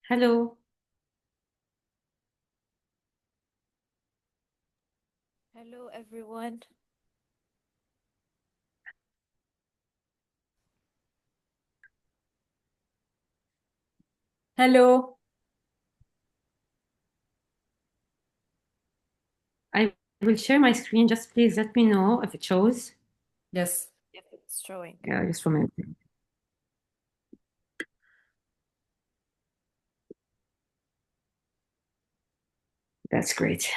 Hello. Hello, everyone. Hello. I will share my screen. Just please let me know if it shows. Yes. If it's showing. Yeah, just for a minute. That's great.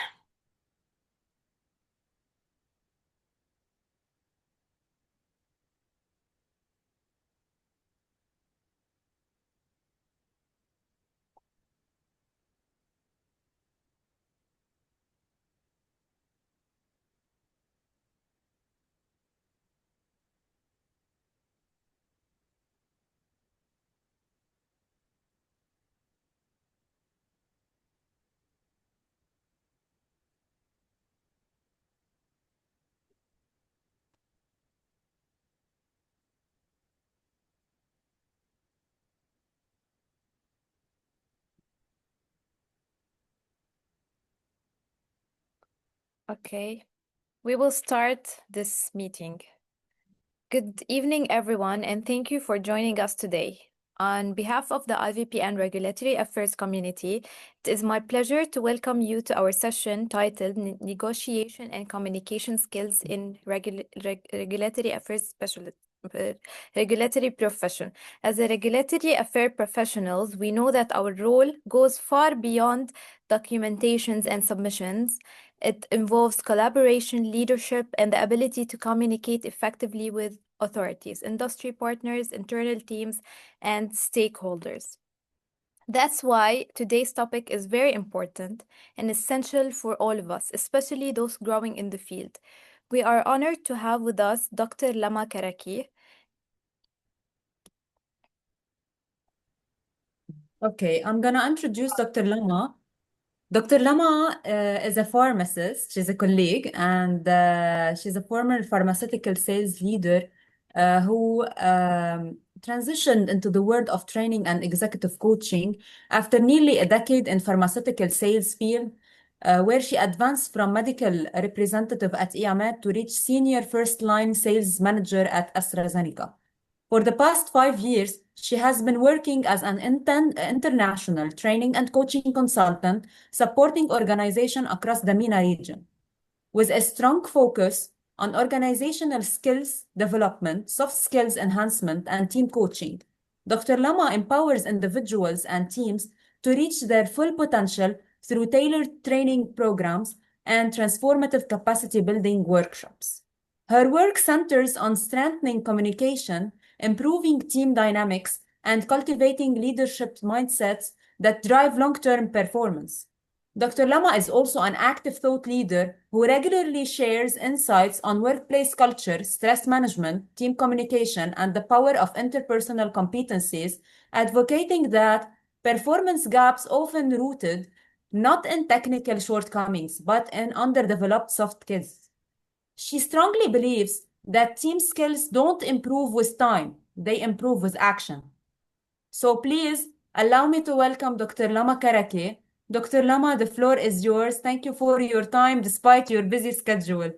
Okay, we will start this meeting. Good evening, everyone, and thank you for joining us today. On behalf of the IVP and Regulatory Affairs community, it is my pleasure to welcome you to our session titled Negotiation and Communication Skills in Regulatory Affairs Specialist. Regulatory profession. As a regulatory affairs professionals, we know that our role goes far beyond documentations and submissions. It involves collaboration, leadership, and the ability to communicate effectively with authorities, industry partners, internal teams, and stakeholders. That's why today's topic is very important and essential for all of us, especially those growing in the field. We are honored to have with us Dr. Lama Karaki. Okay, I'm gonna introduce Dr. Lama. Dr. Lama is a pharmacist. She's a colleague, and she's a former pharmaceutical sales leader who transitioned into the world of training and executive coaching after nearly a decade in pharmaceutical sales field, where she advanced from medical representative at EMED to reach senior first-line sales manager at AstraZeneca. For the past 5 years, she has been working as an international training and coaching consultant, supporting organizations across the MENA region, with a strong focus on organizational skills development, soft skills enhancement, and team coaching. Dr. Lama empowers individuals and teams to reach their full potential through tailored training programs and transformative capacity building workshops. Her work centers on strengthening communication, improving team dynamics, and cultivating leadership mindsets that drive long-term performance. Dr. Lama is also an active thought leader who regularly shares insights on workplace culture, stress management, team communication, and the power of interpersonal competencies, advocating that performance gaps often rooted not in technical shortcomings, but in underdeveloped soft skills. She strongly believes that team skills don't improve with time, they improve with action. So please allow me to welcome Dr. Lama Karake. Dr. Lama, the floor is yours. Thank you for your time despite your busy schedule.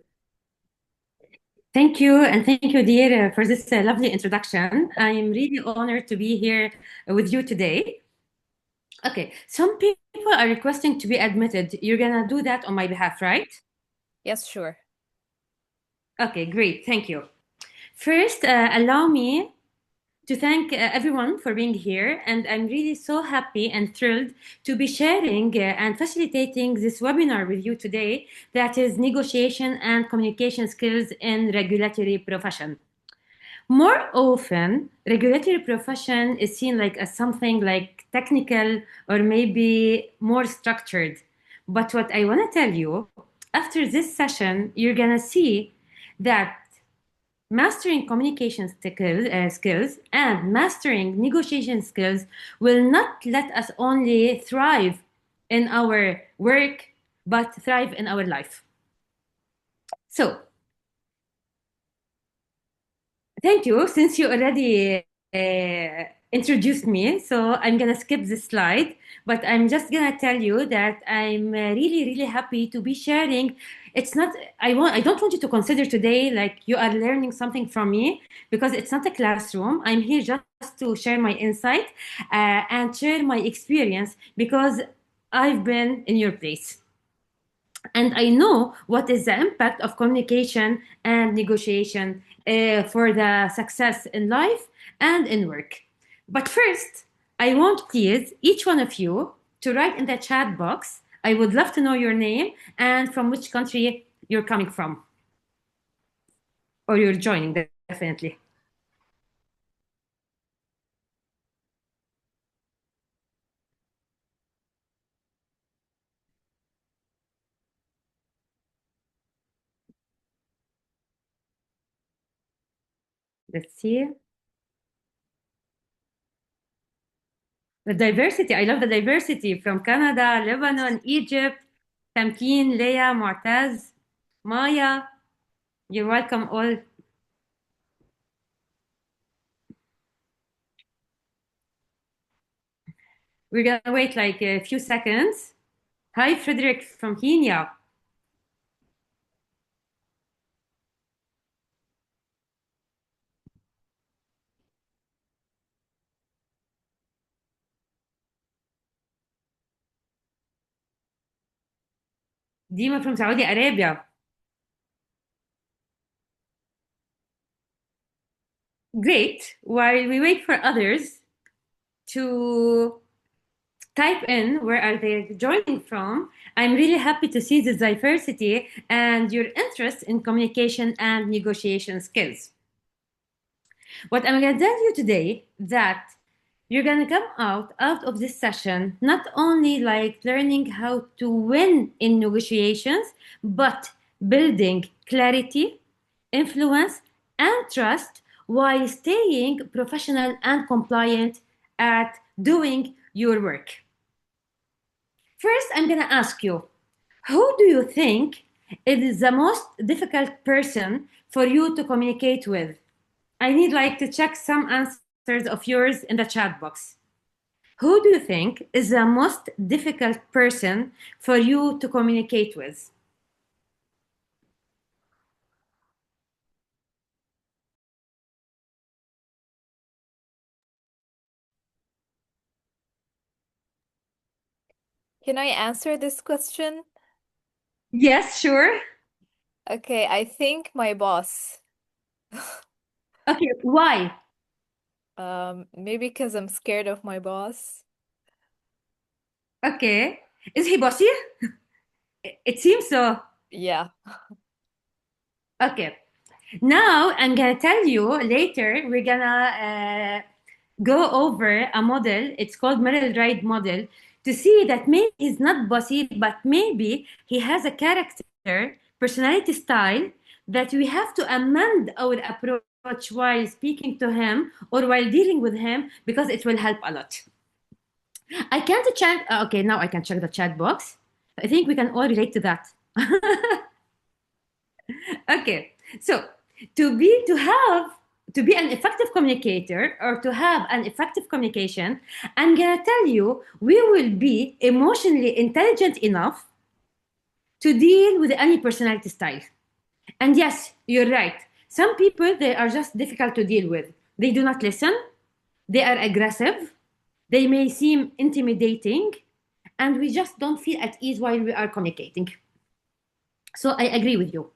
Thank you, and thank you, dear, for this lovely introduction. I am really honored to be here with you today. Okay, some people are requesting to be admitted. You're gonna do that on my behalf, right? Yes, sure. Okay, great. Thank you. First, allow me to thank everyone for being here, and I'm really so happy and thrilled to be sharing and facilitating this webinar with you today, that is negotiation and communication skills in regulatory profession. More often, regulatory profession is seen like as something like technical or maybe more structured. But what I want to tell you, after this session, you're gonna see that mastering communication skills and mastering negotiation skills will not let us only thrive in our work, but thrive in our life. So, thank you. Since you already introduced me, so I'm gonna skip this slide, but I'm just gonna tell you that I'm really, really happy to be sharing. It's not, I don't want you to consider today like you are learning something from me, because it's not a classroom. I'm here just to share my insight and share my experience, because I've been in your place. And I know what is the impact of communication and negotiation for the success in life and in work. But first, I want please each one of you to write in the chat box. I would love to know your name and from which country you're coming from, or you're joining, definitely. Let's see. The diversity, I love the diversity from Canada, Lebanon, Egypt, Tamkin, Leah, Mu'taz, Maya. You're welcome all. We're gonna wait like a few seconds. Hi, Frederick from Kenya. Dima from Saudi Arabia. Great. While we wait for others to type in where are they joining from, I'm really happy to see this diversity and your interest in communication and negotiation skills. What I'm going to tell you today that you're going to come out of this session not only like learning how to win in negotiations, but building clarity, influence, and trust while staying professional and compliant at doing your work. First, I'm going to ask you, who do you think is the most difficult person for you to communicate with? I need like to check some answers of yours in the chat box. Who do you think is the most difficult person for you to communicate with? Can I answer this question? Yes, sure. Okay, I think my boss. Okay, why? Maybe because I'm scared of my boss. Okay. Is he bossy? It seems so. Yeah. Okay. Now I'm gonna tell you later, we're gonna go over a model. It's called Merrill Ride model to see that maybe he's not bossy, but maybe he has a character, personality style that we have to amend our approach while speaking to him or while dealing with him, because it will help a lot. I can't check. Okay, now I can check the chat box. I think we can all relate to that. Okay, so to be an effective communicator or to have an effective communication, I'm gonna tell you we will be emotionally intelligent enough to deal with any personality style. And yes, you're right. Some people, they are just difficult to deal with. They do not listen. They are aggressive. They may seem intimidating, and we just don't feel at ease while we are communicating. So I agree with you.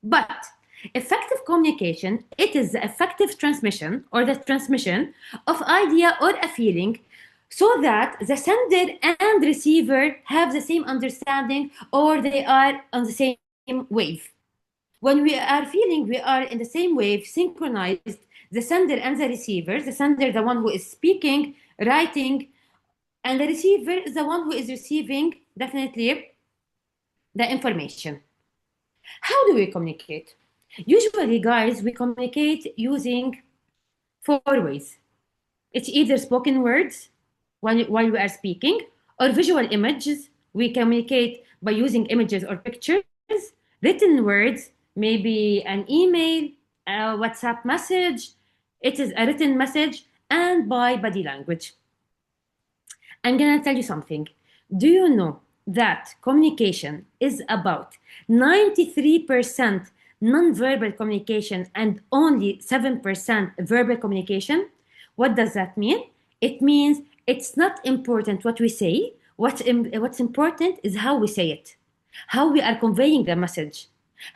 But effective communication, it is the effective transmission or the transmission of idea or a feeling so that the sender and receiver have the same understanding or they are on the same wave. When we are feeling we are in the same wave, synchronized, the sender and the receiver, the sender, the one who is speaking, writing, and the receiver is the one who is receiving definitely the information. How do we communicate? Usually, guys, we communicate using four ways. It's either spoken words while we are speaking, or visual images. We communicate by using images or pictures, written words, maybe an email, a WhatsApp message. It is a written message, and by body language. I'm going to tell you something. Do you know that communication is about 93% non-verbal communication and only 7% verbal communication? What does that mean? It means it's not important what we say. What's important is how we say it, how we are conveying the message,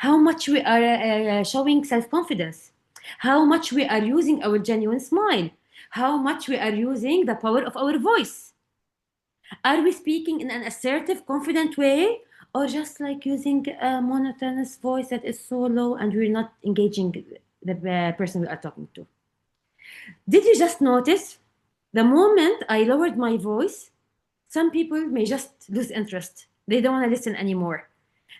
how much we are showing self-confidence, how much we are using our genuine smile, how much we are using the power of our voice. Are we speaking in an assertive, confident way, or just like using a monotonous voice that is so low and we're not engaging the person we are talking to? Did you just notice the moment I lowered my voice, some people may just lose interest. They don't want to listen anymore.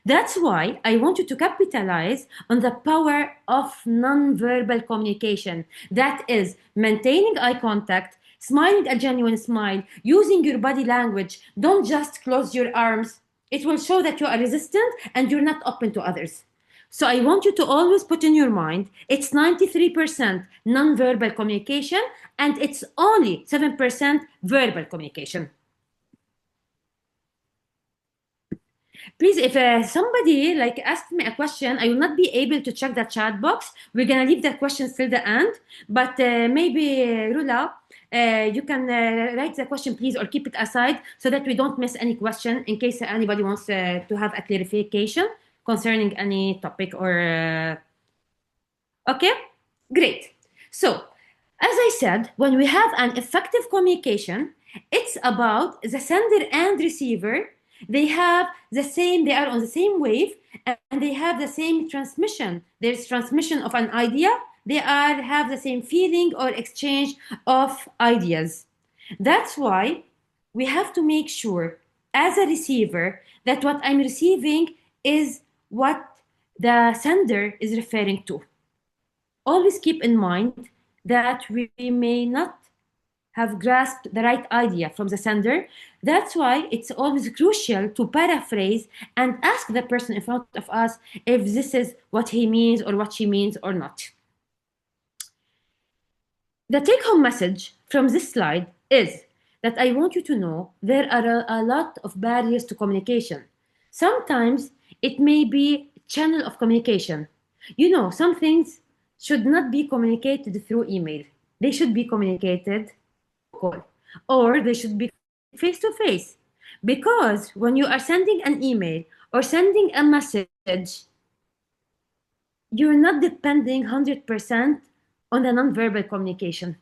That's why I want you to capitalize on the power of non-verbal communication. That is maintaining eye contact, smiling a genuine smile, using your body language. Don't just close your arms. It will show that you are resistant and you're not open to others. So I want you to always put in your mind, it's 93% non-verbal communication and it's only 7% verbal communication. Please, if somebody like asked me a question, I will not be able to check the chat box. We're gonna leave the questions till the end, but maybe Rula, you can write the question, please, or keep it aside so that we don't miss any question in case anybody wants to have a clarification concerning any topic or. Okay, great. So, as I said, when we have an effective communication, it's about the sender and receiver. They are on the same wave and they have the same transmission. There's transmission of an idea. They have the same feeling or exchange of ideas. That's why we have to make sure as a receiver that what I'm receiving is what the sender is referring to. Always keep in mind that we may not have grasped the right idea from the sender. That's why it's always crucial to paraphrase and ask the person in front of us if this is what he means or what she means or not. The take-home message from this slide is that I want you to know there are a lot of barriers to communication. Sometimes it may be a channel of communication. You know, some things should not be communicated through email. They should be communicated call, or they should be face-to-face. Because when you are sending an email or sending a message, you're not depending 100% on the non-verbal communication.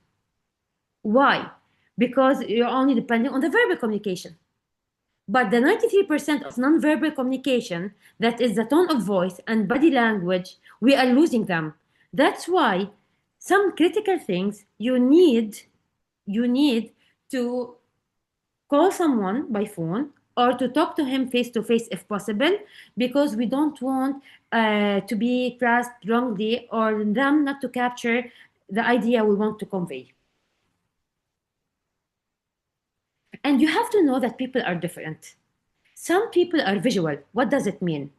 Why? Because you're only depending on the verbal communication. But the 93% of non-verbal communication, that is the tone of voice and body language, we are losing them. That's why some critical things you need to call someone by phone or to talk to him face-to-face if possible, because we don't want to be grasped wrongly or them not to capture the idea we want to convey. And you have to know that people are different. Some people are visual. What does it mean?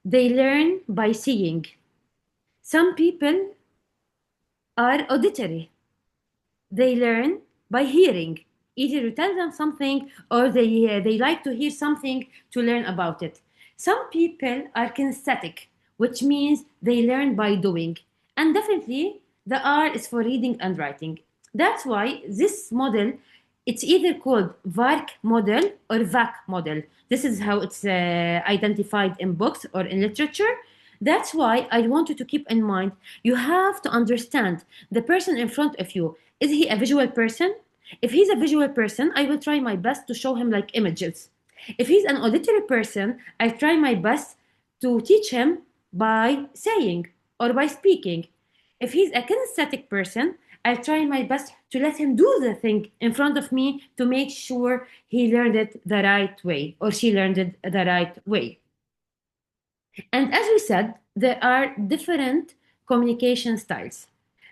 They learn by seeing. Some people are auditory. They learn by hearing. Either you tell them something or they like to hear something to learn about it. Some people are kinesthetic, which means they learn by doing. And definitely the R is for reading and writing. That's why this model, it's either called VARK model or VAC model. This is how it's identified in books or in literature. That's why I want you to keep in mind, you have to understand the person in front of you. Is he a visual person? If he's a visual person, I will try my best to show him like images. If he's an auditory person, I try my best to teach him by saying or by speaking. If he's a kinesthetic person, I'll try my best to let him do the thing in front of me to make sure he learned it the right way or she learned it the right way. And as we said, there are different communication styles.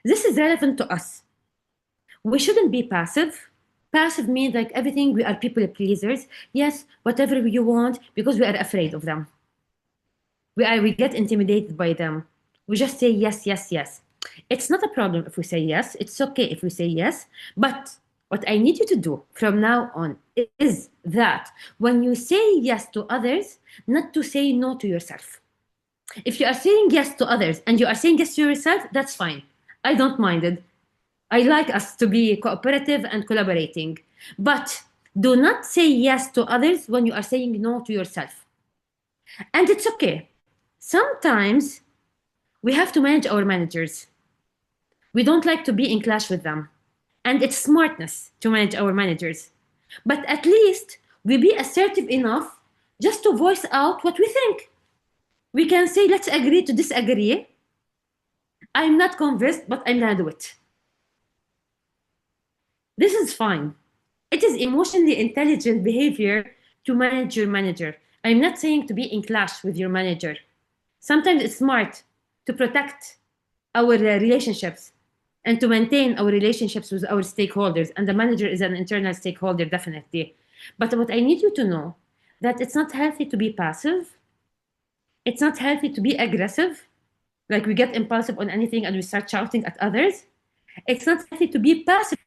This is relevant to us. We shouldn't be passive. Passive means like everything, we are people pleasers. Yes, whatever you want, because we are afraid of them. We get intimidated by them. We just say yes, yes, yes. It's not a problem if we say yes. It's okay if we say yes. But what I need you to do from now on is that when you say yes to others, not to say no to yourself. If you are saying yes to others and you are saying yes to yourself, that's fine. I don't mind it. I like us to be cooperative and collaborating. But do not say yes to others when you are saying no to yourself. And it's okay. Sometimes we have to manage our managers. We don't like to be in clash with them. And it's smartness to manage our managers. But at least we be assertive enough just to voice out what we think. We can say, let's agree to disagree. I'm not convinced, but I'm gonna do it. This is fine. It is emotionally intelligent behavior to manage your manager. I'm not saying to be in clash with your manager. Sometimes it's smart to protect our relationships and to maintain our relationships with our stakeholders. And the manager is an internal stakeholder, definitely. But what I need you to know that it's not healthy to be passive. It's not healthy to be aggressive, like we get impulsive on anything and we start shouting at others. It's not healthy to be passive.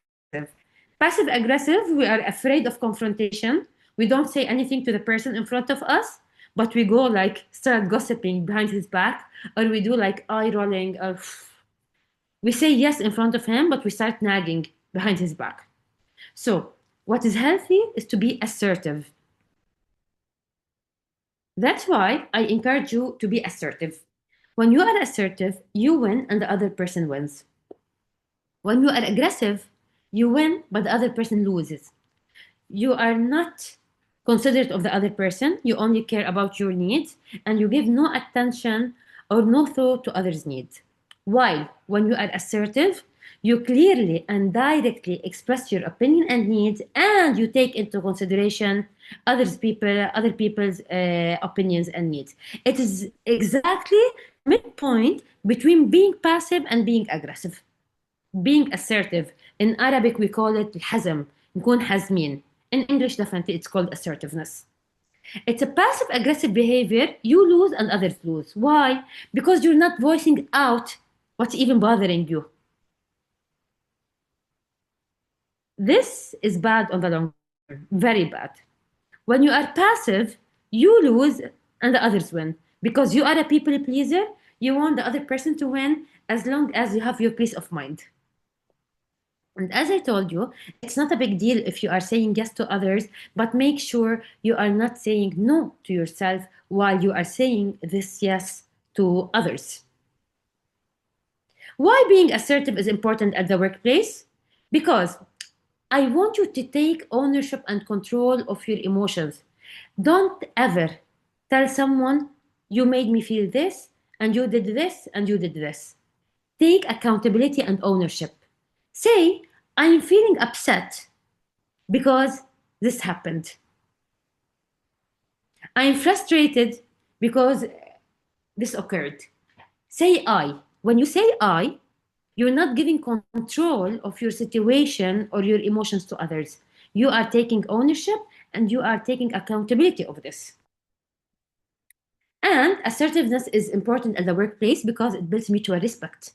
Passive aggressive, we are afraid of confrontation. We don't say anything to the person in front of us, but we go like start gossiping behind his back, or we do like eye rolling, or we say yes in front of him, but we start nagging behind his back. So what is healthy is to be assertive. That's why I encourage you to be assertive. When you are assertive, you win and the other person wins. When you are aggressive, you win, but the other person loses. You are not considerate of the other person. You only care about your needs, and you give no attention or no thought to others' needs. While when you are assertive, you clearly and directly express your opinion and needs, and you take into consideration other people's opinions and needs. It is exactly midpoint between being passive and being aggressive. Being assertive. In Arabic, we call it الحزم. نكون حازمين. In English, definitely, it's called assertiveness. It's a passive aggressive behavior. You lose and others lose. Why? Because you're not voicing out what's even bothering you. This is bad on the long term, very bad. When you are passive, you lose and the others win. Because you are a people pleaser, you want the other person to win as long as you have your peace of mind. And as I told you, it's not a big deal if you are saying yes to others, but make sure you are not saying no to yourself while you are saying this yes to others. Why being assertive is important at the workplace? Because I want you to take ownership and control of your emotions. Don't ever tell someone, you made me feel this, and you did this, and you did this. Take accountability and ownership. Say, I'm feeling upset because this happened. I'm frustrated because this occurred. Say I. When you say I, you're not giving control of your situation or your emotions to others. You are taking ownership and you are taking accountability of this. And assertiveness is important at the workplace because it builds mutual respect.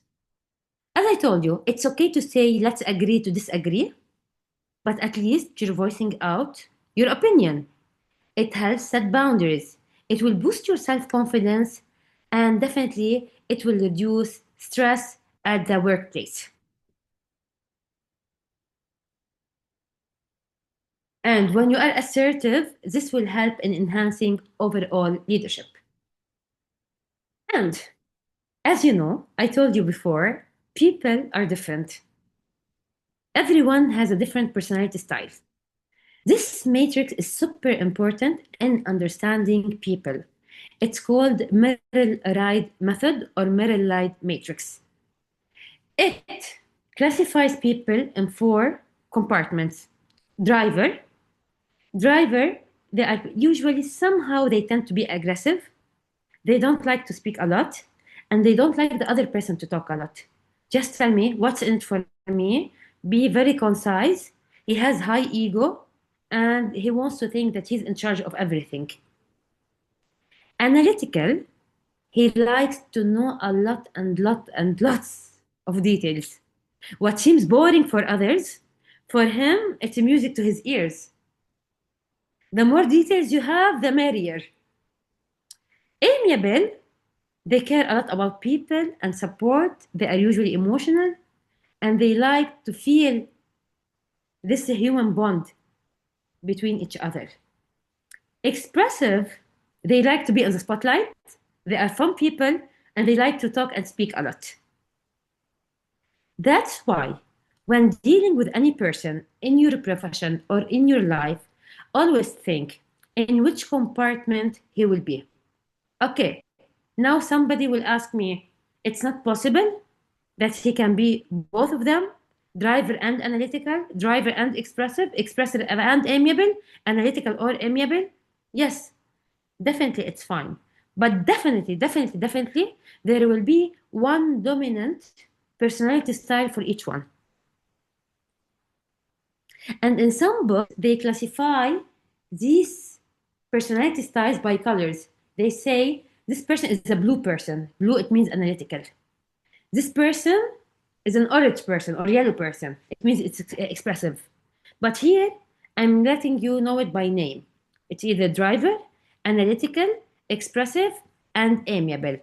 As I told you, it's okay to say, let's agree to disagree, but at least you're voicing out your opinion. It helps set boundaries. It will boost your self-confidence, and definitely it will reduce stress at the workplace. And when you are assertive, this will help in enhancing overall leadership. And as you know, I told you before, people are different. Everyone has a different personality style. This matrix is super important in understanding people. It's called Merrill-Ride method or Merrill-Ride matrix. It classifies people in 4 compartments. Driver, they are usually somehow they tend to be aggressive. They don't like to speak a lot, and they don't like the other person to talk a lot. Just tell me what's in it for me. Be very concise. He has high ego, and he wants to think that he's in charge of everything. Analytical, he likes to know a lot and lots of details. What seems boring for others, for him, it's music to his ears. The more details you have, the merrier. Amiable, they care a lot about people and support. They are usually emotional and they like to feel this human bond between each other. Expressive, they like to be on the spotlight. They are fun people and they like to talk and speak a lot. That's why, when dealing with any person in your profession or in your life, always think in which compartment he will be. Okay, now somebody will ask me, it's not possible that he can be both of them, driver and analytical, driver and expressive, expressive and amiable, analytical or amiable. Yes, definitely it's fine. But definitely, there will be one dominant personality style for each one. And in some books, they classify these personality styles by colors. They say this person is a blue person. Blue, it means analytical. This person is an orange person or yellow person. It means it's expressive. But here, I'm letting you know it by name. It's either driver, analytical, expressive, and amiable.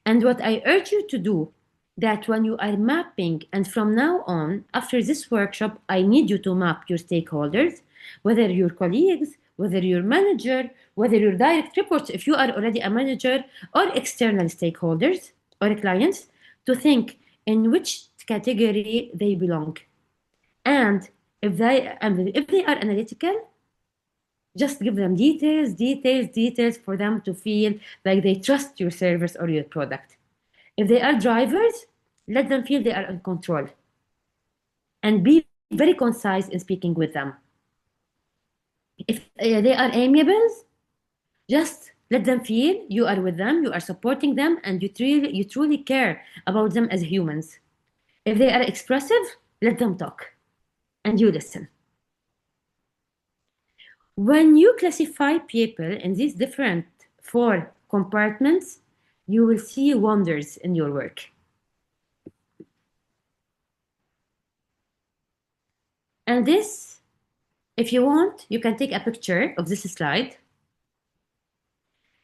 And what I urge you to do, that when you are mapping, and from now on, after this workshop, I need you to map your stakeholders, whether your colleagues, whether your manager, whether your direct reports, if you are already a manager, or external stakeholders or clients, to think in which category they belong. And if they are analytical, just give them details for them to feel like they trust your service or your product. If they are drivers, let them feel they are in control. And be very concise in speaking with them. If they are amiable, just let them feel you are with them, you are supporting them, and you truly care about them as humans. If they are expressive, let them talk and you listen. When you classify people in these different four compartments, you will see wonders in your work. And this, if you want, you can take a picture of this slide.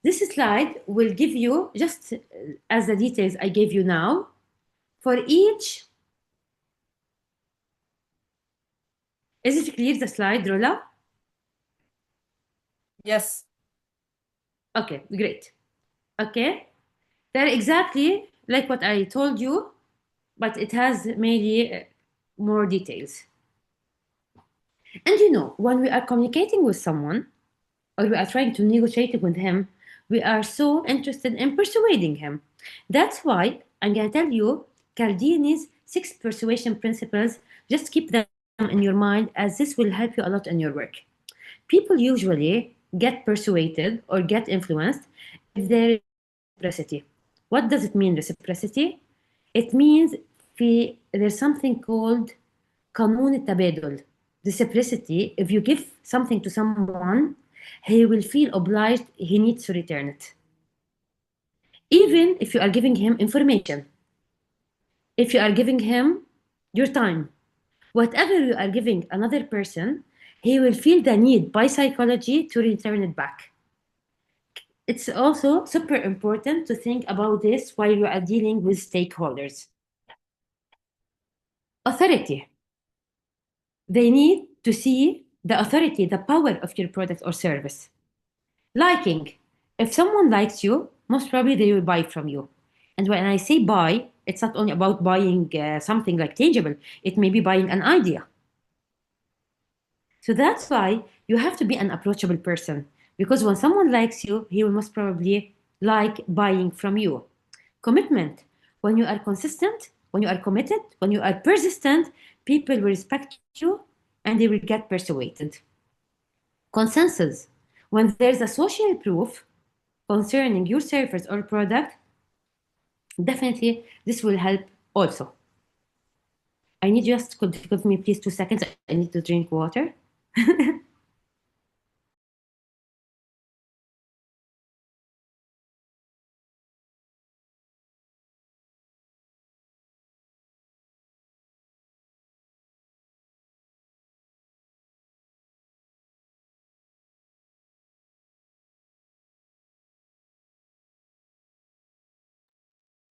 This slide will give you, just as the details I gave you now, for each. Is it clear, the slide, Rola? Yes. Okay, great. Okay, they're exactly like what I told you, but it has maybe more details. And you know, when we are communicating with someone or we are trying to negotiate with him, we are so interested in persuading him. That's why I'm going to tell you Cialdini's 6 persuasion principles. Just keep them in your mind, as this will help you a lot in your work. People usually get persuaded or get influenced if there is reciprocity. What does it mean, reciprocity? It means there's something called قانون التبادل. Reciprocity, if you give something to someone, he will feel obliged, he needs to return it. Even if you are giving him information, if you are giving him your time, whatever you are giving another person, he will feel the need by psychology to return it back. It's also super important to think about this while you are dealing with stakeholders. Authority. They need to see the authority, the power of your product or service. Liking. If someone likes you, most probably they will buy from you. And when I say buy, it's not only about buying something like tangible, it may be buying an idea. So that's why you have to be an approachable person, because when someone likes you, he will most probably like buying from you. Commitment. When you are consistent, when you are committed, when you are persistent, people will respect you and they will get persuaded. Consensus. When there's a social proof concerning your service or product, definitely this will help also. I need you just to give me please 2 seconds. I need to drink water.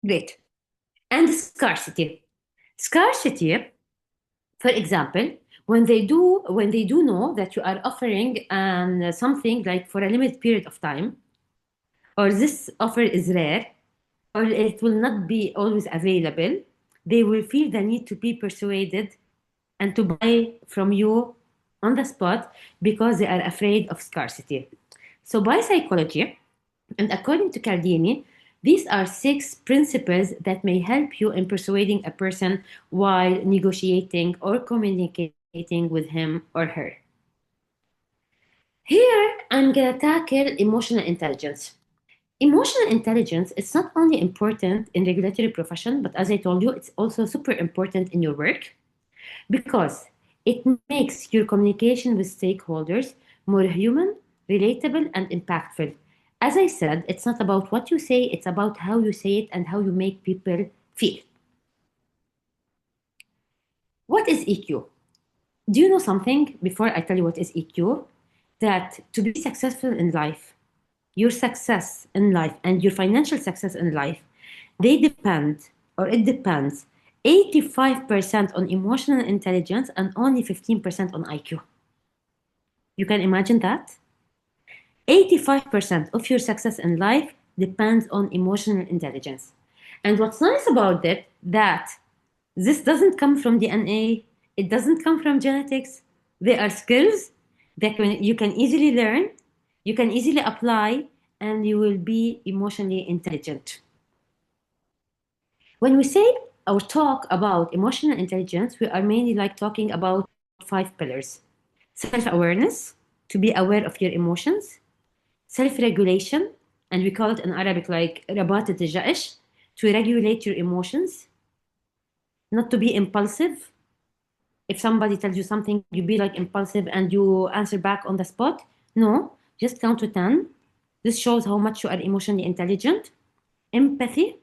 Great. And scarcity. Scarcity, for example, when they do know that you are offering something like for a limited period of time, or this offer is rare, or it will not be always available, they will feel the need to be persuaded and to buy from you on the spot because they are afraid of scarcity. So by psychology, and according to Cardini, these are 6 principles that may help you in persuading a person while negotiating or communicating with him or her. Here, I'm gonna tackle emotional intelligence. Emotional intelligence is not only important in regulatory profession, but as I told you, it's also super important in your work because it makes your communication with stakeholders more human, relatable, and impactful. As I said, it's not about what you say, it's about how you say it and how you make people feel. What is EQ? Do you know something before I tell you what is EQ? That to be successful in life, your success in life and your financial success in life, they depend, or it depends, 85% on emotional intelligence and only 15% on IQ. You can imagine that? 85% of your success in life depends on emotional intelligence. And what's nice about it, that this doesn't come from DNA, it doesn't come from genetics. They are skills that you can easily learn, you can easily apply, and you will be emotionally intelligent. When we say or talk about emotional intelligence, we are mainly like talking about 5 pillars. Self-awareness, to be aware of your emotions. Self-regulation, and we call it in Arabic like rabat al-ja'ish, to regulate your emotions. Not to be impulsive. If somebody tells you something, you be like impulsive and you answer back on the spot. No, just count to 10. This shows how much you are emotionally intelligent. Empathy,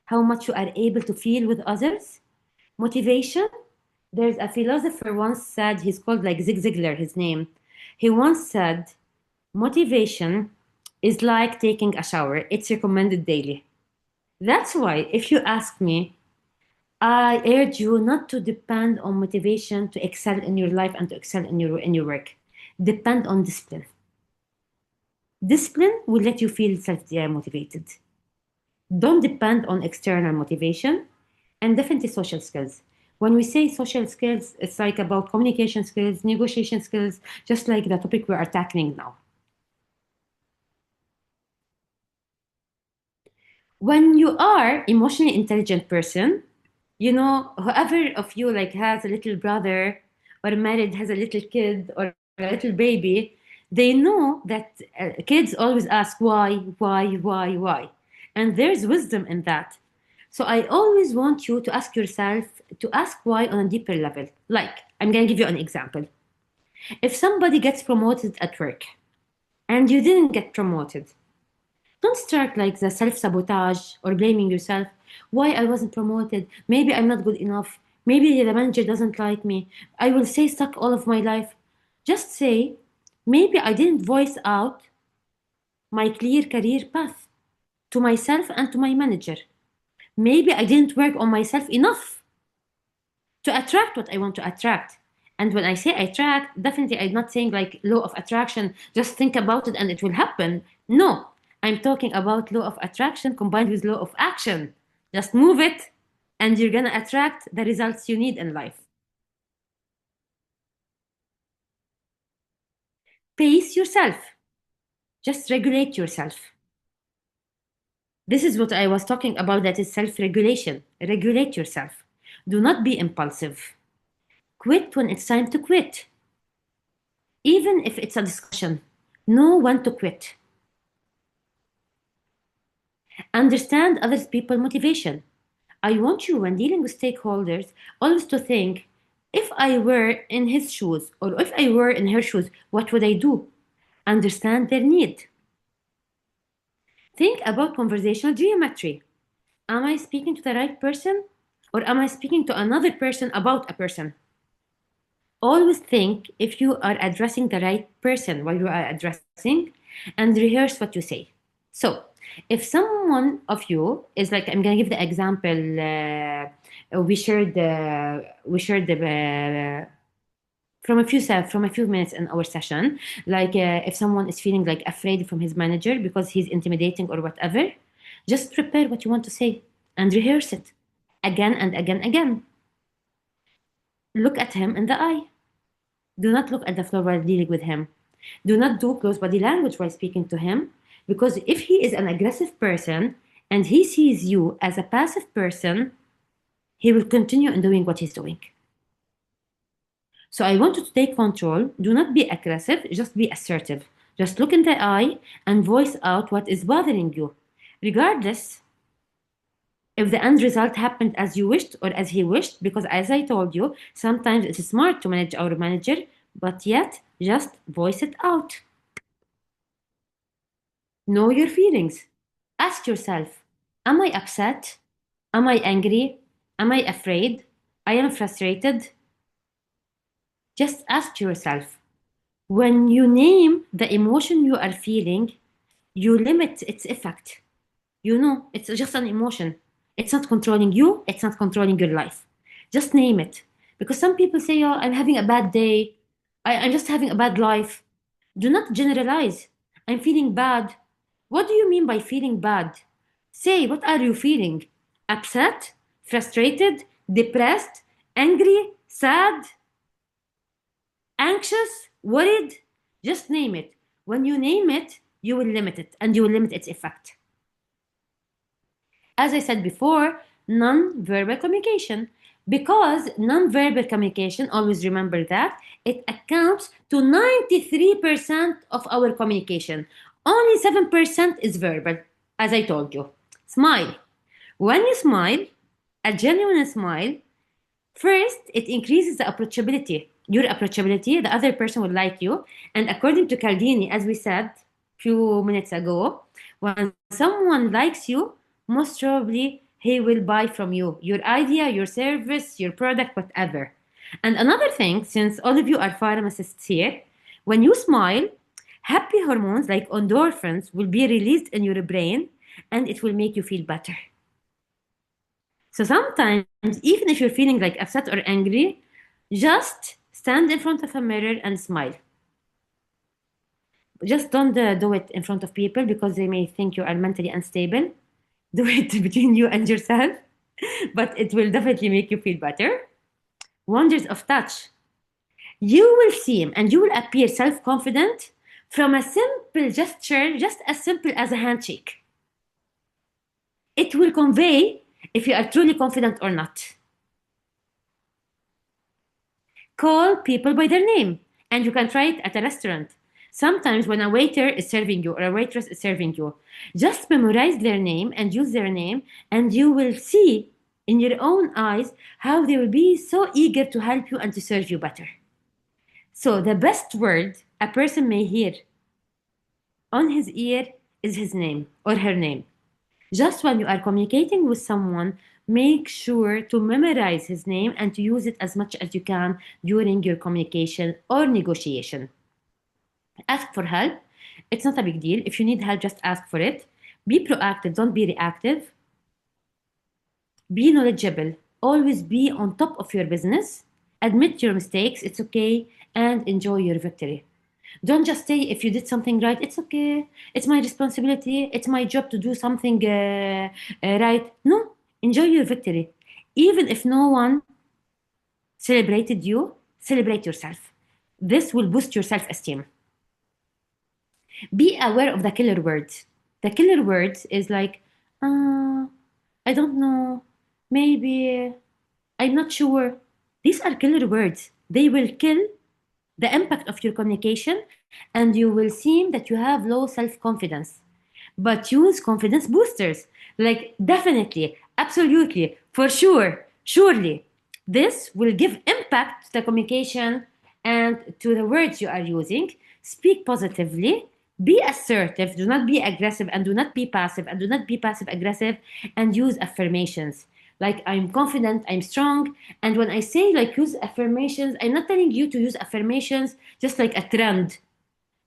how much you are able to feel with others. Motivation, there's a philosopher once said, he's called like Zig Ziglar, his name. He once said, motivation is like taking a shower. It's recommended daily. That's why if you ask me, I urge you not to depend on motivation to excel in your life and to excel in your work. Depend on discipline. Discipline will let you feel self-motivated. Don't depend on external motivation, and definitely social skills. When we say social skills, it's like about communication skills, negotiation skills, just like the topic we are tackling now. When you are emotionally intelligent person, you know, whoever of you like has a little brother or married has a little kid or a little baby, they know that kids always ask why, and there's wisdom in that. So I always want you to ask yourself to ask why on a deeper level. Like, I'm going to give you an example. If somebody gets promoted at work and you didn't get promoted, don't start like the self-sabotage or blaming yourself. Why I wasn't promoted? Maybe I'm not good enough. Maybe the manager doesn't like me. I will stay stuck all of my life. Just say, maybe I didn't voice out my clear career path to myself and to my manager. Maybe I didn't work on myself enough to attract what I want to attract. And when I say attract, definitely I'm not saying like law of attraction, just think about it and it will happen. No, I'm talking about law of attraction combined with law of action. Just move it and you're gonna attract the results you need in life. Pace yourself. Just regulate yourself. This is what I was talking about, that is self-regulation. Regulate yourself. Do not be impulsive. Quit when it's time to quit. Even if it's a discussion, know when to quit. Understand other people's motivation. I want you, when dealing with stakeholders, always to think, if I were in his shoes or if I were in her shoes, what would I do? Understand their need. Think about conversational geometry. Am I speaking to the right person or am I speaking to another person about a person? Always think if you are addressing the right person while you are addressing, and rehearse what you say. So, If someone of you is like, I'm gonna give the example. We shared the from a few minutes in our session. Like if someone is feeling like afraid from his manager because he's intimidating or whatever, just prepare what you want to say and rehearse it again and again. Look at him in the eye. Do not look at the floor while dealing with him. Do not do close body language while speaking to him, because if he is an aggressive person and he sees you as a passive person, he will continue in doing what he's doing. So I want you to take control. Do not be aggressive, just be assertive. Just look in the eye and voice out what is bothering you, regardless if the end result happened as you wished or as he wished, because as I told you, sometimes it is smart to manage our manager, but yet just voice it out. Know your feelings. Ask yourself, am I upset? Am I angry? Am I afraid? I am frustrated? Just ask yourself. When you name the emotion you are feeling, you limit its effect. You know, it's just an emotion. It's not controlling you, it's not controlling your life. Just name it. Because some people say, oh, I'm having a bad day. I'm just having a bad life. Do not generalize. I'm feeling bad. What do you mean by feeling bad? Say, what are you feeling? Upset? Frustrated? Depressed? Angry? Sad? Anxious? Worried? Just name it. When you name it, you will limit it and you will limit its effect. As I said before, non-verbal communication. Because non-verbal communication, always remember that, it accounts to 93% of our communication. Only 7% is verbal, as I told you. Smile. When you smile, a genuine smile, first, it increases the approachability. Your approachability, the other person will like you. And according to Cialdini, as we said a few minutes ago, when someone likes you, most probably he will buy from you your idea, your service, your product, whatever. And another thing, since all of you are pharmacists here, when you smile, happy hormones like endorphins will be released in your brain and it will make you feel better. So sometimes, even if you're feeling like upset or angry, just stand in front of a mirror and smile. Just don't do it in front of people because they may think you are mentally unstable. Do it between you and yourself, but it will definitely make you feel better. Wonders of touch. You will seem and you will appear self-confident from a simple gesture, just as simple as a handshake. It will convey if you are truly confident or not. Call people by their name, and you can try it at a restaurant. Sometimes when a waiter is serving you or a waitress is serving you, just memorize their name and use their name, and you will see in your own eyes how they will be so eager to help you and to serve you better. So the best word a person may hear on his ear is his name or her name. Just when you are communicating with someone, make sure to memorize his name and to use it as much as you can during your communication or negotiation. Ask for help. It's not a big deal. If you need help, just ask for it. Be proactive, don't be reactive. Be knowledgeable. Always be on top of your business. Admit your mistakes, it's okay, and enjoy your victory. Don't just say if you did something right, it's okay, it's my responsibility, it's my job to do something right. No, enjoy your victory. Even if no one celebrated you, celebrate yourself. This will boost your self-esteem. Be aware of the killer words. The killer words is like, I don't know, maybe, I'm not sure. These are killer words. They will kill the impact of your communication, and you will seem that you have low self-confidence. But use confidence boosters, like definitely, absolutely, for sure, surely. This will give impact to the communication and to the words you are using. Speak positively. Be assertive. Do not be aggressive, and do not be passive, and do not be passive aggressive, and use affirmations. Like, I'm confident, I'm strong. And when I say like use affirmations, I'm not telling you to use affirmations just like a trend.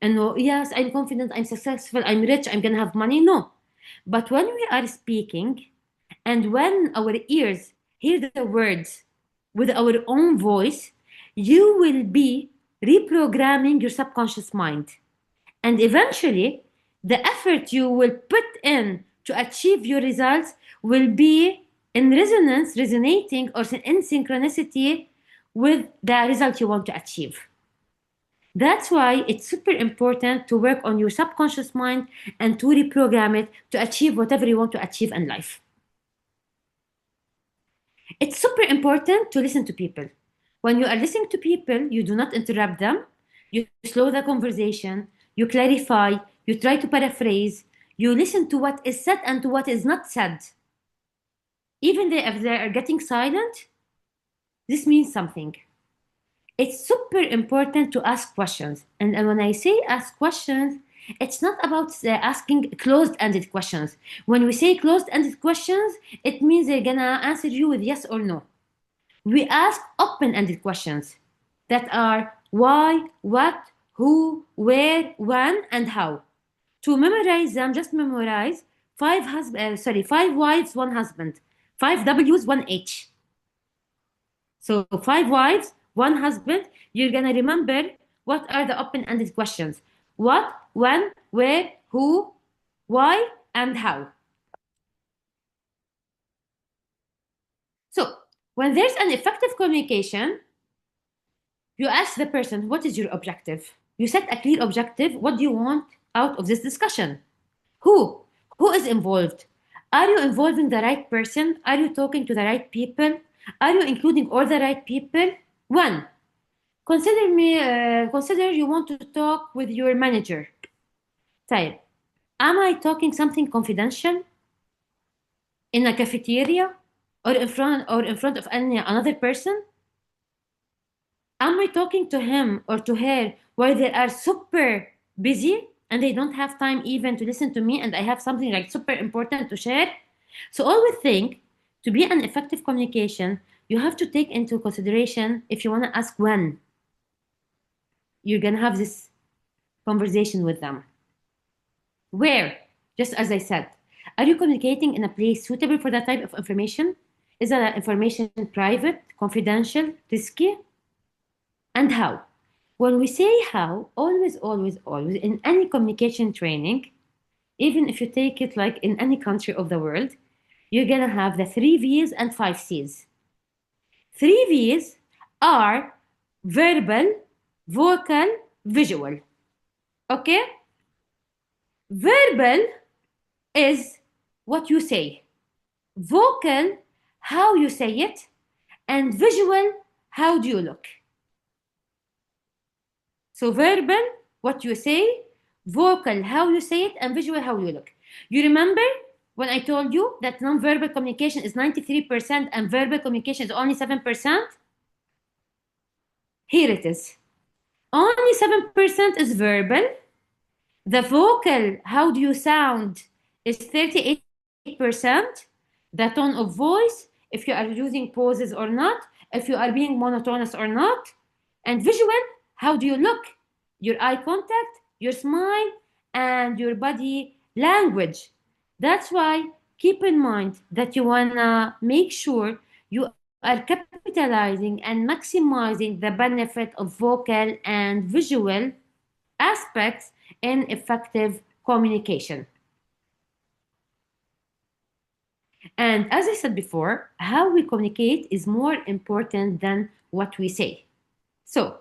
And yes, I'm confident, I'm successful, I'm rich, I'm gonna have money. No. But when we are speaking and when our ears hear the words with our own voice, you will be reprogramming your subconscious mind. And eventually, the effort you will put in to achieve your results will be in resonance, resonating, or in synchronicity with the result you want to achieve. That's why it's super important to work on your subconscious mind and to reprogram it to achieve whatever you want to achieve in life. It's super important to listen to people. When you are listening to people, you do not interrupt them. You slow the conversation, you clarify, you try to paraphrase, you listen to what is said and to what is not said. Even if they are getting silent, this means something. It's super important to ask questions. And when I say ask questions, it's not about asking closed-ended questions. When we say closed-ended questions, it means they're gonna answer you with yes or no. We ask open-ended questions that are why, what, who, where, when, and how. To memorize them, just memorize five wives, one husband, 5 W's, 1 H. So 5 wives, 1 husband. You're gonna remember what are the open-ended questions: what, when, where, who, why, and how. So when there's an effective communication, you ask the person, what is your objective? You set a clear objective. What do you want out of this discussion? Who? Who is involved? Are you involving the right person? Are you talking to the right people? Are you including all the right people? One, consider you want to talk with your manager. Type, am I talking something confidential in a cafeteria or in front of another person? Am I talking to him or to her while they are super busy and they don't have time even to listen to me and I have something like super important to share? So always think, to be an effective communication, you have to take into consideration if you want to ask when you're going to have this conversation with them. Where? Just as I said, are you communicating in a place suitable for that type of information? Is that information private, confidential, risky? And how? When we say how, always, always, always, in any communication training, even if you take it like in any country of the world, you're gonna have the 3 V's and 5 C's. 3 V's are verbal, vocal, visual. Okay? Verbal is what you say. Vocal, how you say it. And visual, how do you look? So verbal, what you say, vocal, how you say it, and visual, how you look. You remember when I told you that non-verbal communication is 93% and verbal communication is only 7%? Here it is. Only 7% is verbal. The vocal, how do you sound, is 38%. The tone of voice, if you are using pauses or not, if you are being monotonous or not. And visual, how do you look? Your eye contact, your smile, and your body language. That's why keep in mind that you wanna make sure you are capitalizing and maximizing the benefit of vocal and visual aspects in effective communication. And as I said before, how we communicate is more important than what we say. So,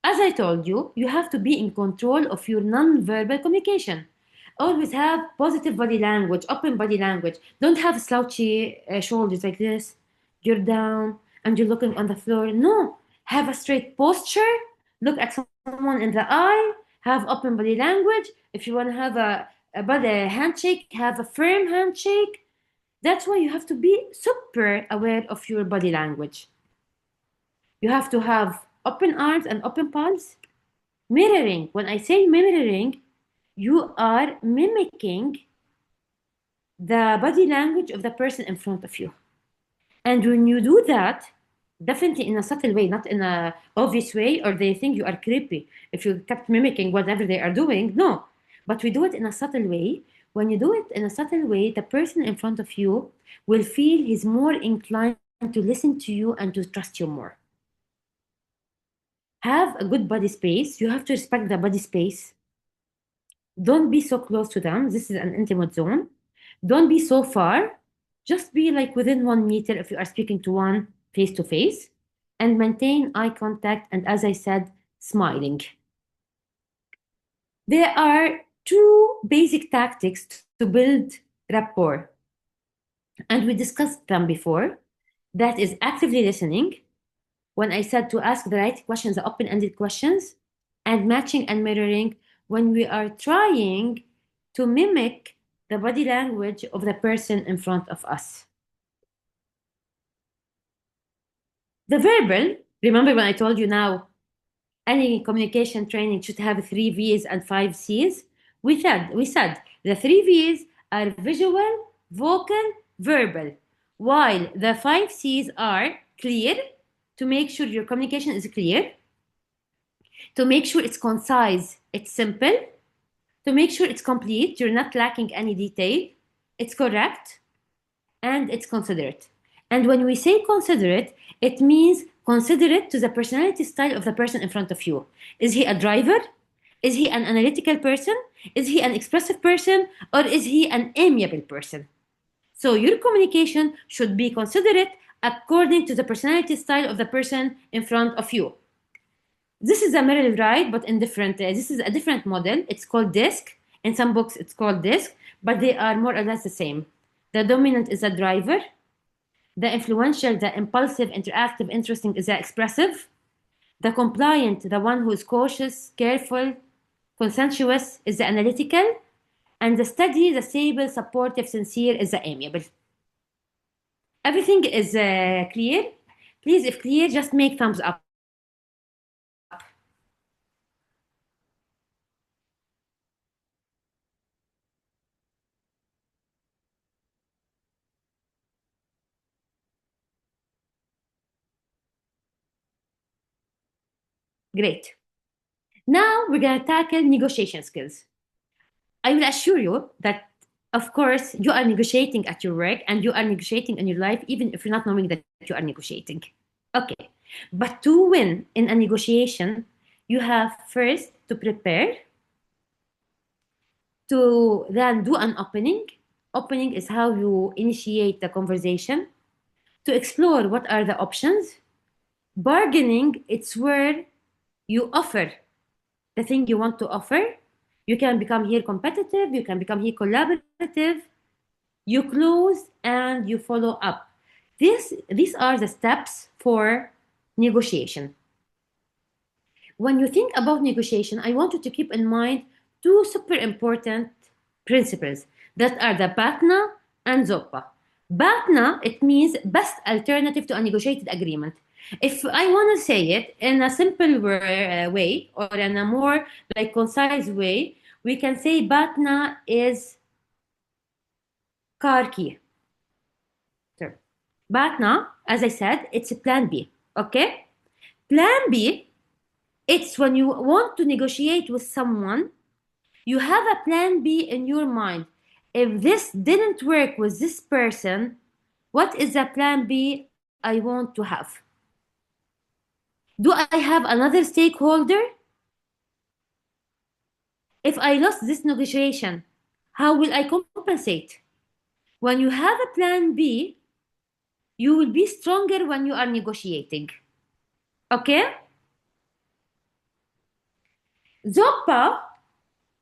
as I told you, you have to be in control of your non-verbal communication. Always have positive body language, open body language. Don't have slouchy shoulders like this. You're down and you're looking on the floor. No, have a straight posture. Look at someone in the eye. Have open body language. If you want to have a body handshake, have a firm handshake. That's why you have to be super aware of your body language. You have to have open arms and open palms. Mirroring. When I say mirroring, you are mimicking the body language of the person in front of you. And when you do that, definitely in a subtle way, not in an obvious way, or they think you are creepy if you kept mimicking whatever they are doing. No, but we do it in a subtle way. When you do it in a subtle way, the person in front of you will feel he's more inclined to listen to you and to trust you more. Have a good body space. You have to respect the body space. Don't be so close to them. This is an intimate zone. Don't be so far. Just be like within 1 meter if you are speaking to one face to face, and maintain eye contact. And as I said, smiling. There are 2 basic tactics to build rapport, and we discussed them before. That is actively listening, when I said to ask the right questions, the open-ended questions, and matching and mirroring, when we are trying to mimic the body language of the person in front of us. The verbal, remember when I told you now, any communication training should have 3 V's and 5 C's? We said the 3 V's are visual, vocal, verbal, while the 5 C's are clear, to make sure your communication is clear, to make sure it's concise, it's simple, to make sure it's complete, you're not lacking any detail, it's correct, and it's considerate. And when we say considerate, it means considerate to the personality style of the person in front of you. Is he a driver? Is he an analytical person? Is he an expressive person? Or is he an amiable person? So your communication should be considerate according to the personality style of the person in front of you. This is a Merrill ride, but in different, this is a different model. It's called DISC. In some books, it's called DISC, but they are more or less the same. The dominant is a driver. The influential, the impulsive, interactive, interesting is the expressive. The compliant, the one who is cautious, careful, conscientious, is the analytical. And the steady, the stable, supportive, sincere is the amiable. Everything is clear. Please, if clear, just make thumbs up. Great. Now we're going to tackle negotiation skills. I will assure you that, of course, you are negotiating at your work and you are negotiating in your life, even if you're not knowing that you are negotiating. Okay. But to win in a negotiation, you have first to prepare, to then do an opening. Opening is how you initiate the conversation. To explore what are the options. Bargaining, it's where you offer the thing you want to offer. You can become here competitive, you can become here collaborative, you close and you follow up. These are the steps for negotiation. When you think about negotiation, I want you to keep in mind 2 super important principles that are the BATNA and ZOPA. BATNA, it means best alternative to a negotiated agreement. If I want to say it in a simple way or in a more like concise way, we can say BATNA is car key. So, BATNA, as I said, it's a plan B, okay? Plan B, it's when you want to negotiate with someone, you have a plan B in your mind. If this didn't work with this person, what is the plan B I want to have? Do I have another stakeholder? If I lost this negotiation, how will I compensate? When you have a plan B, you will be stronger when you are negotiating. Okay? ZOPA,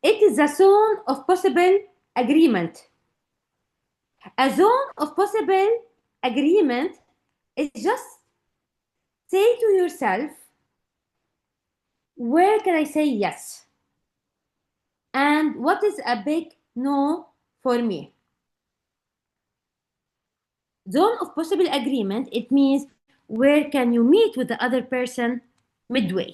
it is a zone of possible agreement. A zone of possible agreement is just say to yourself, where can I say yes? And what is a big no for me? Zone of possible agreement, it means where can you meet with the other person midway?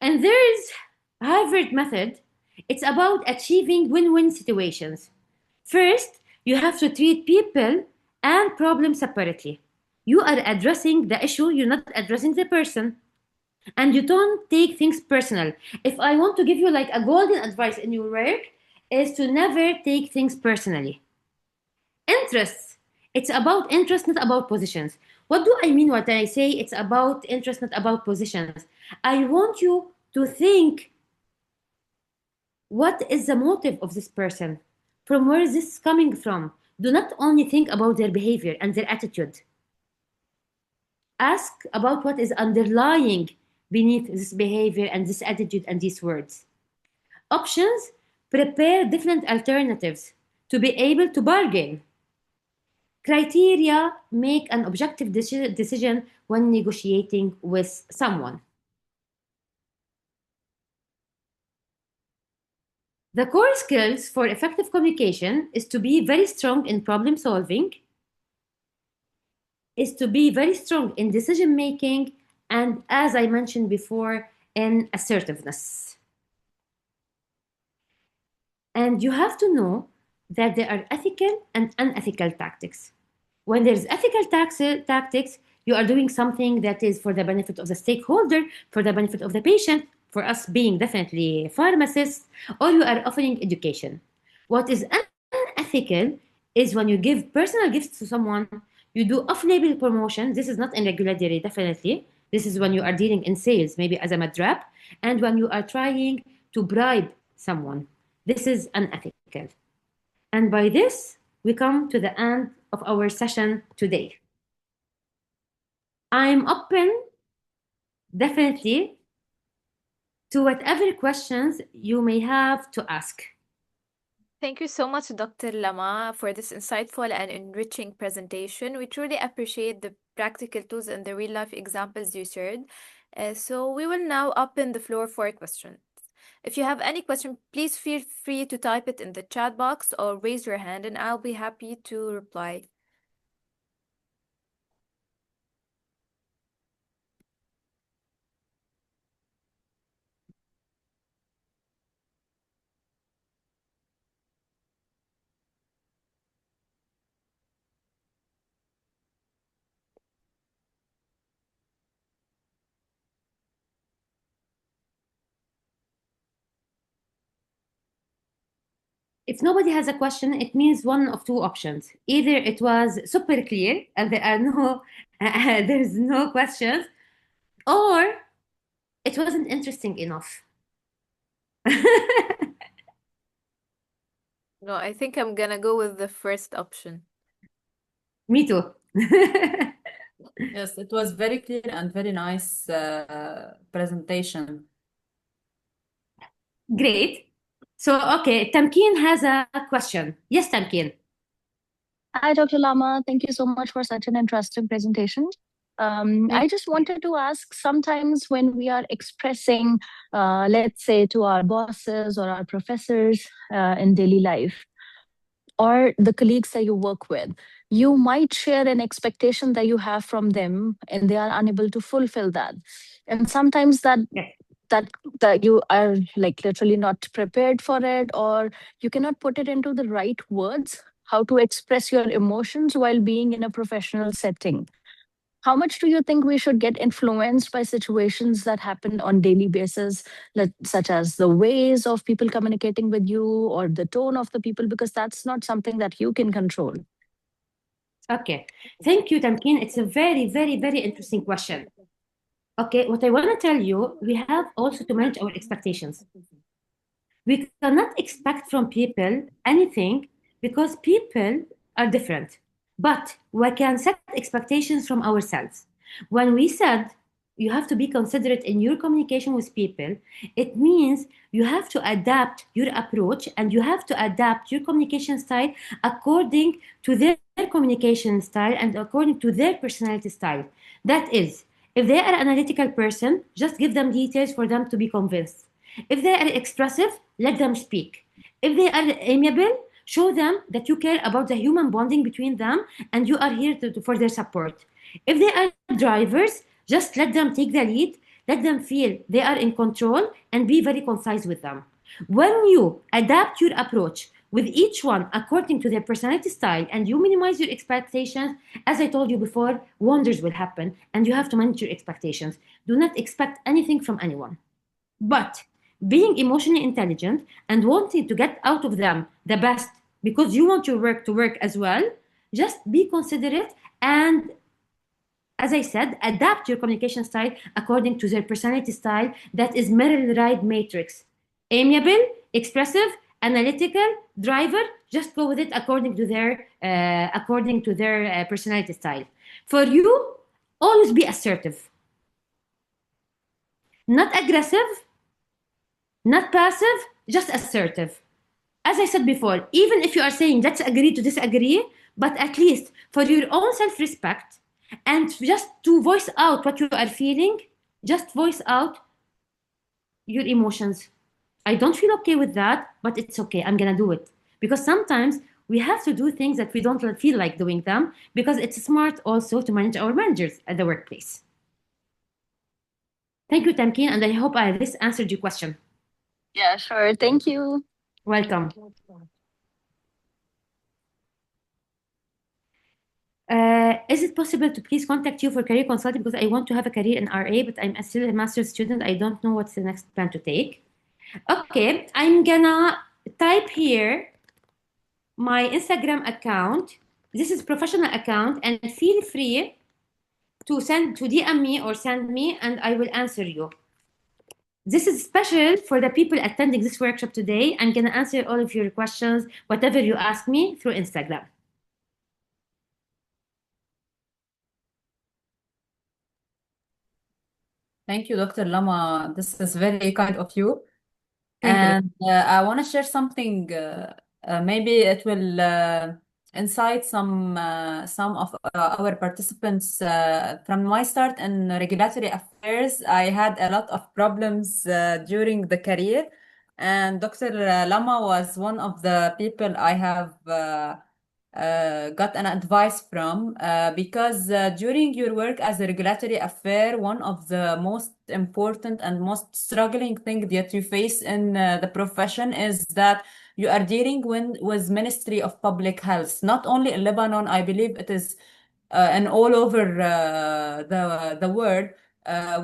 And there is Harvard method. It's about achieving win-win situations. First, you have to treat people and problems separately. You are addressing the issue, you're not addressing the person. And you don't take things personal. If I want to give you like a golden advice in your work, is to never take things personally. Interests. It's about interest, not about positions. What do I mean when I say it's about interest, not about positions? I want you to think, what is the motive of this person? From where is this coming from? Do not only think about their behavior and their attitude. Ask about what is underlying beneath this behavior and this attitude and these words. Options. Prepare different alternatives to be able to bargain. Criteria. Make an objective decision when negotiating with someone. The core skills for effective communication is to be very strong in problem solving, is to be very strong in decision making, and as I mentioned before, in assertiveness. And you have to know that there are ethical and unethical tactics. When there's ethical tactics, you are doing something that is for the benefit of the stakeholder, for the benefit of the patient, for us being definitely pharmacists, or you are offering education. What is unethical is when you give personal gifts to someone, you do off-label promotion. This is not in regulatory, definitely. This is when you are dealing in sales, maybe as a madrap, and when you are trying to bribe someone. This is unethical. And by this, we come to the end of our session today. I'm open, definitely, to whatever questions you may have to ask. Thank you so much, Dr. Lama, for this insightful and enriching presentation. We truly appreciate the practical tools and the real-life examples you shared. So we will now open the floor for questions. If you have any question, please feel free to type it in the chat box or raise your hand, and I'll be happy to reply. If nobody has a question, it means one of two options. Either it was super clear and there are no, there's no questions, or it wasn't interesting enough. No, I think I'm gonna go with the first option. Me too. Yes, it was very clear and very nice presentation. Great. So, okay, Tamkeen has a question. Yes, Tamkeen. Hi, Dr. Lama. Thank you so much for such an interesting presentation. I just wanted to ask, sometimes when we are expressing, let's say, to our bosses or our professors in daily life, or the colleagues that you work with, you might share an expectation that you have from them and they are unable to fulfill that. And sometimes Yes. that you are like literally not prepared for it, or you cannot put it into the right words, how to express your emotions while being in a professional setting. How much do you think we should get influenced by situations that happen on daily basis, such as the ways of people communicating with you or the tone of the people, because that's not something that you can control? Okay. Thank you, Tamkeen. It's a very, very, very interesting question. Okay, what I want to tell you, we have also to manage our expectations. We cannot expect from people anything because people are different. But we can set expectations from ourselves. When we said you have to be considerate in your communication with people, it means you have to adapt your approach and you have to adapt your communication style according to their communication style and according to their personality style. That is, if they are an analytical person, just give them details for them to be convinced. If they are expressive, let them speak. If they are amiable, show them that you care about the human bonding between them and you are here for their support. If they are drivers, just let them take the lead, let them feel they are in control, and be very concise with them. When you adapt your approach with each one according to their personality style, and you minimize your expectations, as I told you before, wonders will happen, and you have to manage your expectations. Do not expect anything from anyone. But being emotionally intelligent and wanting to get out of them the best because you want your work to work as well, just be considerate and, as I said, adapt your communication style according to their personality style. That is Merrill-Ride matrix. Amiable, expressive, analytical, driver. Just go with it according to their personality style. For you, always be assertive, not aggressive, not passive, just assertive. As I said before, even if you are saying let's agree to disagree, but at least for your own self-respect and just to voice out what you are feeling, just voice out your emotions. I don't feel okay with that, but it's okay. I'm going to do it. Because sometimes we have to do things that we don't feel like doing them, because it's smart also to manage our managers at the workplace. Thank you, Tamkeen, and I hope this answered your question. Yeah, sure. Thank you. Welcome. Is it possible to please contact you for career consulting, because I want to have a career in RA, but I'm still a master's student. I don't know what's the next plan to take. Okay, I'm gonna type here my Instagram account. This is professional account, and feel free to DM me or send me, and I will answer you. This is special for the people attending this workshop today. I'm gonna answer all of your questions, whatever you ask me, through Instagram. Thank you, Dr. Lama. This is very kind of you. Thank you. And I want to share something. Maybe it will incite some of our participants. From my start in regulatory affairs, I had a lot of problems during the career, and Dr. Lama was one of the people I have got an advice from, because during your work as a regulatory affair, one of the most important and most struggling thing that you face in the profession is that you are dealing with Ministry of Public Health, not only in Lebanon. I believe it is and all over the world.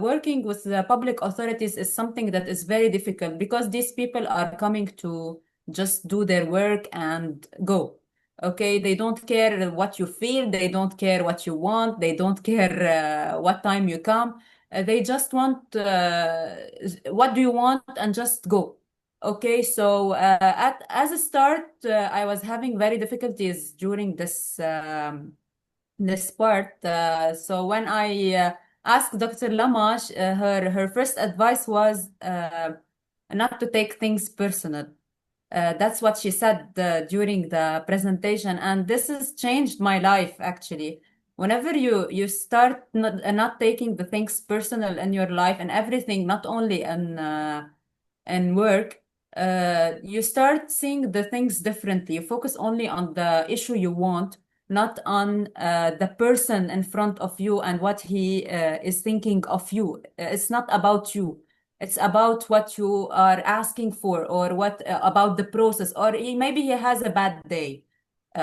Working with the public authorities is something that is very difficult, because these people are coming to just do their work and go. Okay, they don't care what you feel, they don't care what you want, they don't care what time you come. They just want what do you want, and just go. Okay, so as a start, I was having very difficulties during this part. So when I asked Dr. Lama, her first advice was not to take things personal. That's what she said during the presentation, and this has changed my life actually. Whenever you start not taking the things personal in your life and everything, not only in work, you start seeing the things differently. You focus only on the issue you want, not on the person in front of you and what he is thinking of you. It's not about you. It's about what you are asking for, or what about the process, or maybe he has a bad day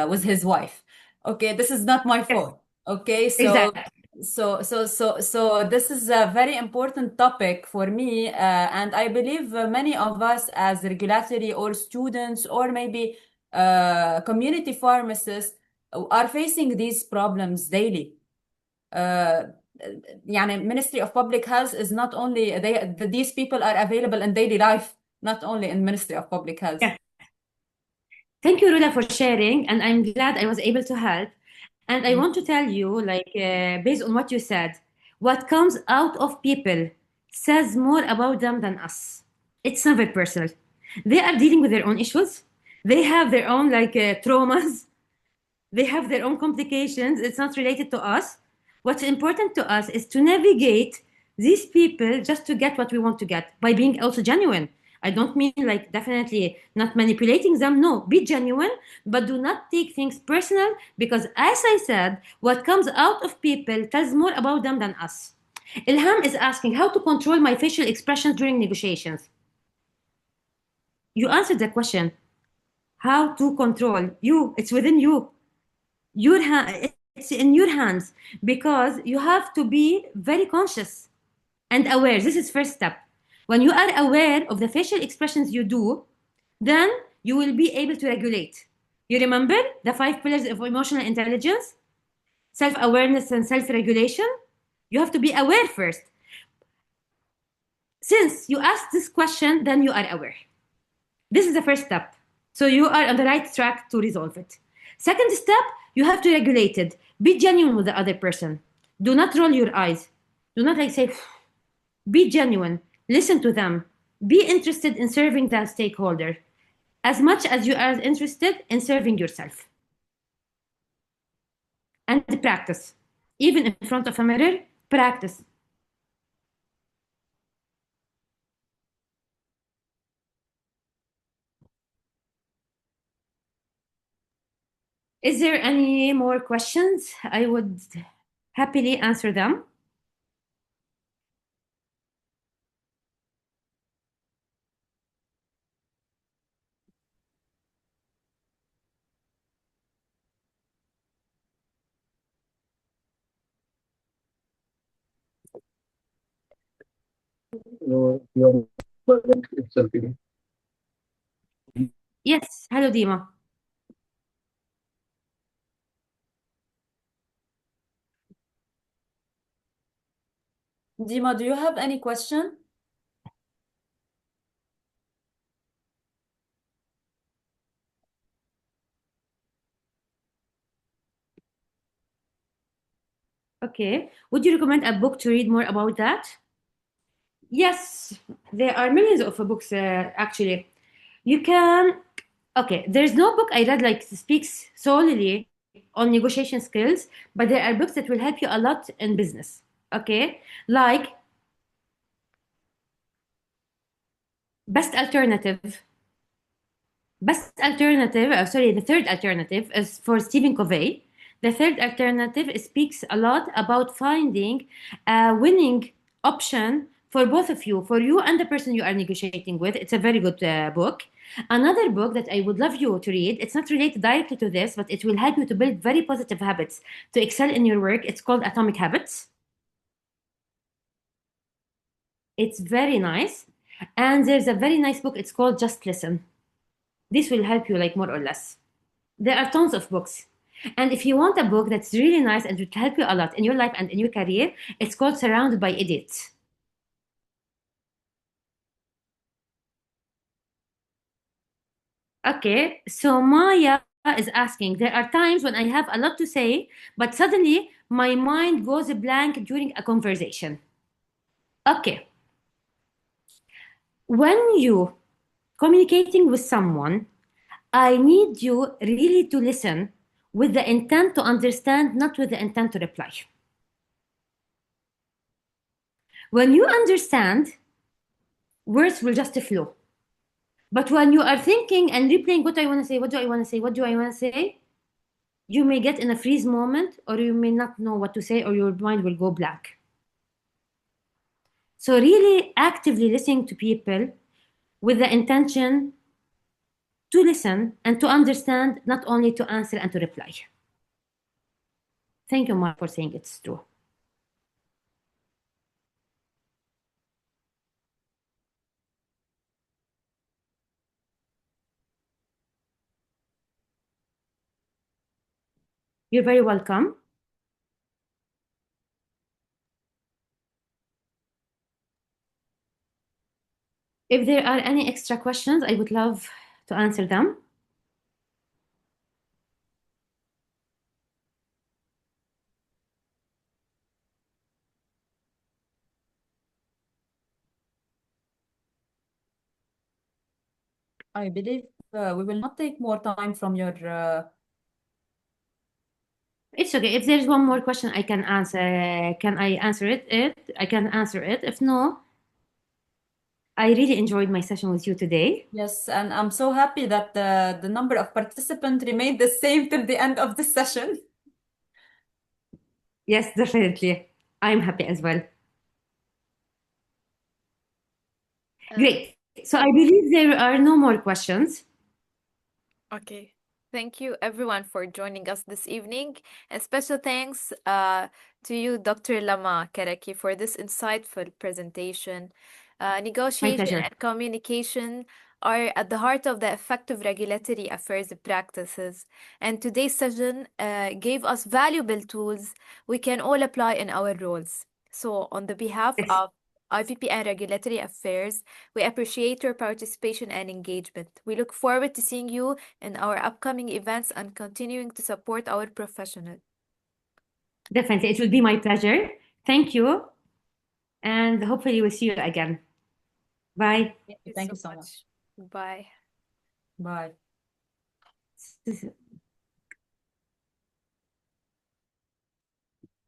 with his wife. Okay, this is not my fault. Okay, so Exactly. so this is a very important topic for me, and I believe many of us as regulatory or students or maybe community pharmacists are facing these problems daily. يعني Ministry of Public Health is not only these people are available in daily life, not only in Ministry of Public Health. Yeah. Thank you, Ruda, for sharing, and I'm glad I was able to help. And I want to tell you, like, based on what you said, what comes out of people says more about them than us. It's never personal. They are dealing with their own issues. They have their own traumas. They have their own complications. It's not related to us. What's important to us is to navigate these people just to get what we want to get by being also genuine. I don't mean like definitely not manipulating them. No, be genuine, but do not take things personal, because as I said, what comes out of people tells more about them than us. Ilham is asking how to control my facial expressions during negotiations. You answered the question. how to control you. It's within you. It's in your hands, because you have to be very conscious and aware. This is first step. When you are aware of the facial expressions you do, then you will be able to regulate. You remember the 5 pillars of emotional intelligence? Self-awareness and self-regulation. You have to be aware first. Since you asked this question, then you are aware. This is the first step. So you are on the right track to resolve it. Second step, you have to regulate it. Be genuine with the other person. Do not roll your eyes. Do not like say, be genuine. Listen to them. Be interested in serving that stakeholder as much as you are interested in serving yourself. And practice. Even in front of a mirror, practice. Is there any more questions? I would happily answer them. Yes. Hello, Dima. Dima, do you have any question? Okay. Would you recommend a book to read more about that? Yes, there are millions of books actually. You can, okay, there's no book I read like speaks solely on negotiation skills, but there are books that will help you a lot in business. Okay, like Best Alternative. The third alternative is for Stephen Covey. The third alternative speaks a lot about finding a winning option for both of you, for you and the person you are negotiating with. It's a very good book. Another book that I would love you to read, it's not related directly to this, but it will help you to build very positive habits to excel in your work. It's called Atomic Habits. It's very nice. And there's a very nice book, it's called Just Listen. This will help you like more or less. There are tons of books. And if you want a book that's really nice and will help you a lot in your life and in your career, it's called Surrounded by Idiots. Okay, so Maya is asking, there are times when I have a lot to say, but suddenly my mind goes blank during a conversation. Okay. When you communicating with someone, I need you really to listen with the intent to understand, not with the intent to reply. When you understand, words will just flow. But when you are thinking and replaying, what do I want to say? What do I want to say? What do I want to say? You may get in a freeze moment, or you may not know what to say, or your mind will go blank. So really actively listening to people with the intention to listen and to understand, not only to answer and to reply. Thank you, Mark, for saying it's true. You're very welcome. If there are any extra questions, I would love to answer them. I believe we will not take more time from your. It's okay. If there's one more question, I can answer. Can I answer it? I can answer it. If no, I really enjoyed my session with you today. Yes, and I'm so happy that the number of participants remained the same till the end of the session. Yes, definitely. I'm happy as well. Great. So I believe there are no more questions. Okay. Thank you everyone for joining us this evening. And special thanks to you, Dr. Lama Karaki, for this insightful presentation. My Negotiation pleasure. and communication are at the heart of the effective regulatory affairs practices. And today's session gave us valuable tools we can all apply in our roles. So on the behalf Yes. of IVP and Regulatory Affairs, we appreciate your participation and engagement. We look forward to seeing you in our upcoming events and continuing to support our professionals. Definitely. It will be my pleasure. Thank you. And hopefully we'll see you again. Bye. Thank you so much. Bye. Bye. This is-